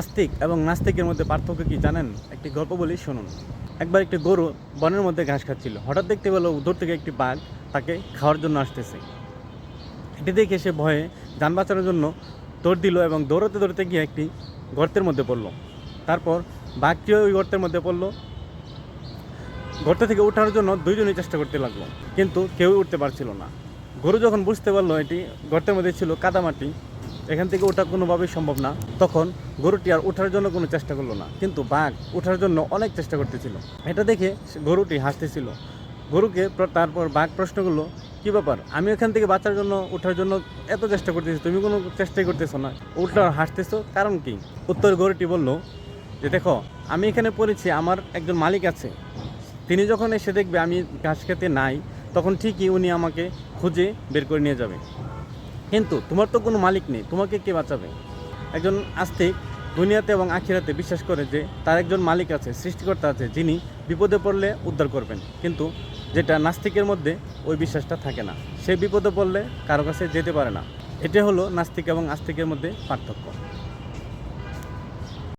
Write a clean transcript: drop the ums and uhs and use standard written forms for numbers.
আস্তিক এবং নাস্তিকের মধ্যে পার্থক্য কি জানেন? একটি গল্প বলি, শুনুন। একবার একটি গরু বনের মধ্যে ঘাস খাচ্ছিল। হঠাৎ দেখতে পেল দূর থেকে একটি বাঘ তাকে খাওয়ার জন্য আসতেছে। এটি দেখে সে ভয়ে যান বাঁচানোর জন্য দৌড় দিল এবং দৌড়তে দৌড়তে গিয়ে একটি গর্তের মধ্যে পড়ল। তারপর বাঘটিও ওই গর্তের মধ্যে পড়ল। গর্ত থেকে ওঠার জন্য দুইজনই চেষ্টা করতে লাগলো, কিন্তু কেউই উঠতে পারছিল না। গরু যখন বুঝতে পারলো এটি গর্তের মধ্যে ছিল কাদামাটি, এখান থেকে ওঠা কোনোভাবেই সম্ভব না, তখন গরুটি আর ওঠার জন্য কোনো চেষ্টা করলো না, কিন্তু বাঘ ওঠার জন্য অনেক চেষ্টা করতেছিল। এটা দেখে গরুটি হাসতেছিল। গরুকে তারপর বাঘ প্রশ্ন করলো, কী ব্যাপার, আমি এখান থেকে বাঁচার জন্য ওঠার জন্য এত চেষ্টা করতেছি, তুমি কোনো চেষ্টাই করতেছো না, উল্টো হাসতেছো, কারণ কি? উত্তর গরুটি বলল যে, দেখো, আমি এখানে পড়েছি, আমার একজন মালিক আছে। তিনি যখন এসে দেখবে আমি ঘাস খেতে নাই, তখন ঠিকই উনি আমাকে খুঁজে বের করে নিয়ে যাবে। কিন্তু তোমার তো কোনো মালিক নেই, তোমাকে কে বাঁচাবে? একজন আস্তিক দুনিয়াতে এবং আখিরাতে বিশ্বাস করে যে তার একজন মালিক আছে, সৃষ্টিকর্তা আছে, যিনি বিপদে পড়লে উদ্ধার করবেন। কিন্তু যেটা নাস্তিকের মধ্যে ওই বিশ্বাসটা থাকে না, সে বিপদে পড়লে কারো কাছে যেতে পারে না। এটা হলো নাস্তিক এবং আস্তিকের মধ্যে পার্থক্য।